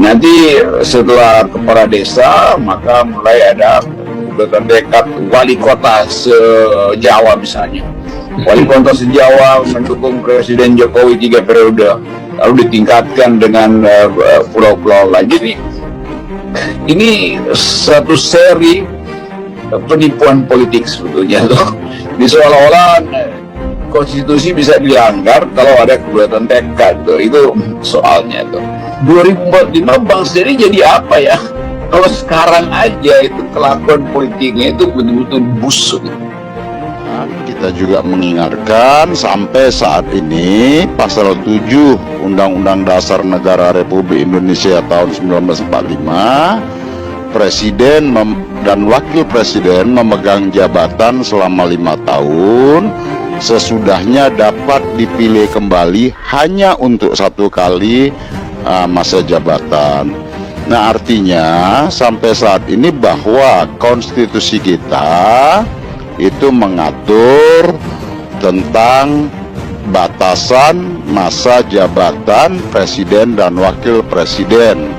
Nanti setelah kepala desa, maka mulai ada terdekat wali kota se-Jawa misalnya. Wali kota se-Jawa mendukung Presiden Jokowi 3 periode, lalu ditingkatkan dengan pulau-pulau lain. Jadi ini satu seri penipuan politik sebetulnya tuh. Ini seolah-olah konstitusi bisa dilanggar kalau ada keberatan tekad tuh. Itu soalnya tuh. 2045 bangsa ini jadi apa ya? Kalau sekarang aja itu kelakuan politiknya itu betul-betul busuk. Kita juga mengingatkan sampai saat ini pasal 7 Undang-Undang Dasar Negara Republik Indonesia tahun 1945, Presiden dan Wakil Presiden memegang jabatan selama 5 tahun, sesudahnya dapat dipilih kembali hanya untuk 1 kali masa jabatan. Nah, artinya sampai saat ini bahwa konstitusi kita itu mengatur tentang batasan masa jabatan presiden dan wakil presiden.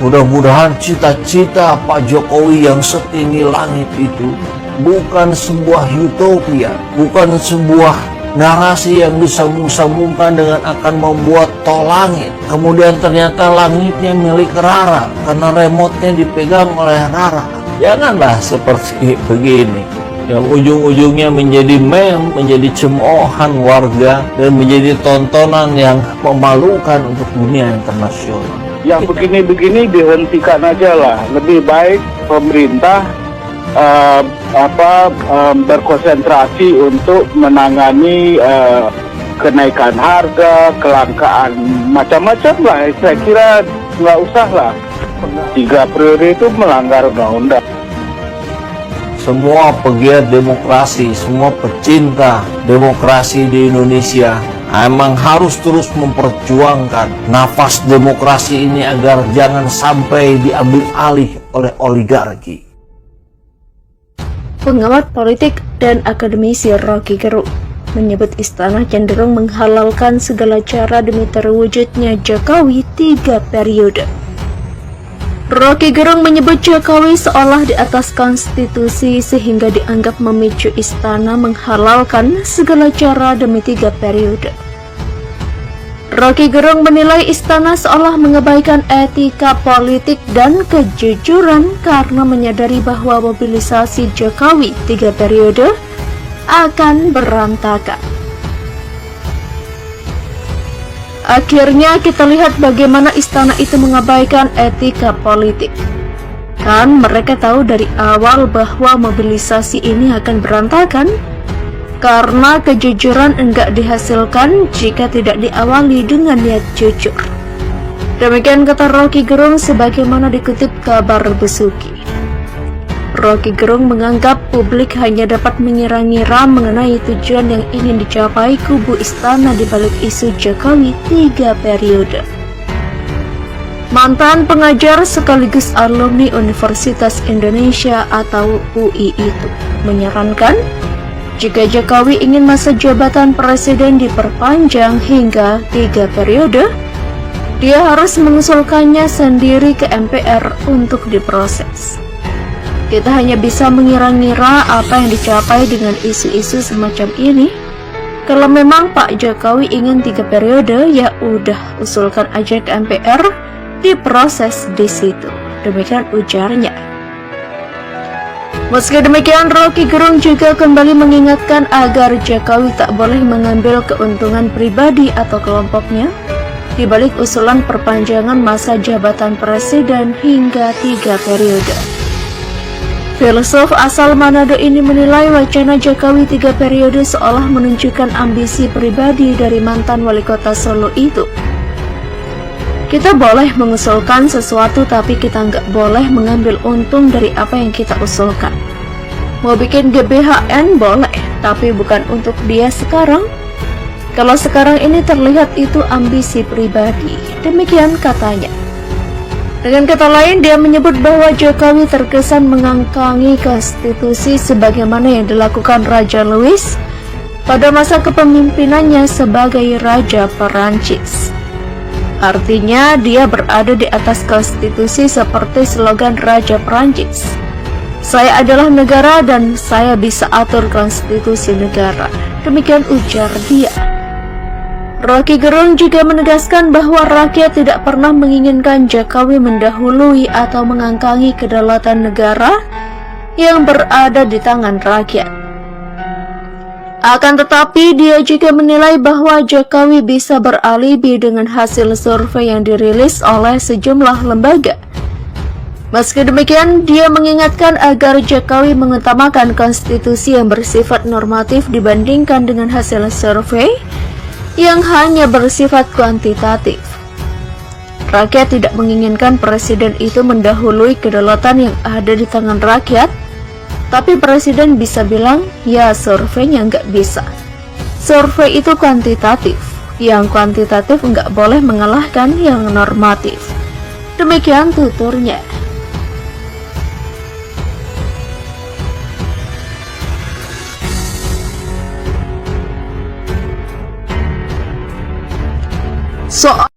Mudah-mudahan cita-cita Pak Jokowi yang setinggi langit itu bukan sebuah utopia, bukan sebuah narasi yang disambung-sambungkan dengan akan membuat tol langit. Kemudian ternyata langitnya milik Rara karena remote-nya dipegang oleh Rara. Janganlah seperti begini, yang ujung-ujungnya menjadi meme, menjadi cemoohan warga, dan menjadi tontonan yang memalukan untuk dunia internasional. Yang begini-begini dihentikan aja lah. Lebih baik pemerintah berkonsentrasi untuk menangani kenaikan harga, kelangkaan macam-macam lah. Saya kira nggak usah lah. 3 periode itu melanggar undang-undang. Semua pegiat demokrasi, semua pecinta demokrasi di Indonesia emang harus terus memperjuangkan nafas demokrasi ini agar jangan sampai diambil alih oleh oligarki. Pengamat politik dan akademisi Rocky Gerung menyebut istana cenderung menghalalkan segala cara demi terwujudnya Jokowi 3 periode. Rocky Gerung menyebut Jokowi seolah di atas konstitusi sehingga dianggap memicu istana menghalalkan segala cara demi 3 periode. Rocky Gerung menilai istana seolah mengabaikan etika politik dan kejujuran karena menyadari bahwa mobilisasi Jokowi 3 periode akan berantakan. Akhirnya kita lihat bagaimana istana itu mengabaikan etika politik. Kan mereka tahu dari awal bahwa mobilisasi ini akan berantakan karena kejujuran enggak dihasilkan jika tidak diawali dengan niat jujur. Demikian kata Rocky Gerung sebagaimana dikutip kabar Besuki. Rocky Gerung menganggap publik hanya dapat mengira-ngira mengenai tujuan yang ingin dicapai kubu istana di balik isu Jokowi 3 periode. Mantan pengajar sekaligus alumni Universitas Indonesia atau UI itu menyarankan jika Jokowi ingin masa jabatan presiden diperpanjang hingga 3 periode, dia harus mengusulkannya sendiri ke MPR untuk diproses. Kita hanya bisa mengira-ngira apa yang dicapai dengan isu-isu semacam ini. Kalau memang Pak Jokowi ingin 3 periode, ya udah usulkan aja ke MPR, diproses di situ. Demikian ujarnya. Meski demikian, Rocky Gerung juga kembali mengingatkan agar Jokowi tak boleh mengambil keuntungan pribadi atau kelompoknya di balik usulan perpanjangan masa jabatan presiden hingga 3 periode. Filsuf asal Manado ini menilai wacana Jokowi 3 periode seolah menunjukkan ambisi pribadi dari mantan wali kota Solo itu. Kita boleh mengusulkan sesuatu tapi kita nggak boleh mengambil untung dari apa yang kita usulkan. Mau bikin GBHN boleh, tapi bukan untuk dia sekarang. Kalau sekarang ini terlihat itu ambisi pribadi, demikian katanya. Dengan kata lain, dia menyebut bahwa Jokowi terkesan mengangkangi konstitusi sebagaimana yang dilakukan Raja Louis pada masa kepemimpinannya sebagai Raja Perancis. Artinya dia berada di atas konstitusi seperti slogan Raja Prancis. Saya adalah negara dan saya bisa atur konstitusi negara. Demikian ujar dia. Rocky Gerung juga menegaskan bahwa rakyat tidak pernah menginginkan Jokowi mendahului atau mengangkangi kedaulatan negara yang berada di tangan rakyat. Akan tetapi dia juga menilai bahwa Jokowi bisa beralibi dengan hasil survei yang dirilis oleh sejumlah lembaga. Meski demikian, dia mengingatkan agar Jokowi mengutamakan konstitusi yang bersifat normatif dibandingkan dengan hasil survei yang hanya bersifat kuantitatif. Rakyat tidak menginginkan presiden itu mendahului kedaulatan yang ada di tangan rakyat, tapi presiden bisa bilang, ya surveinya nggak bisa. Survei itu kuantitatif, yang kuantitatif nggak boleh mengalahkan yang normatif. Demikian tuturnya. Soal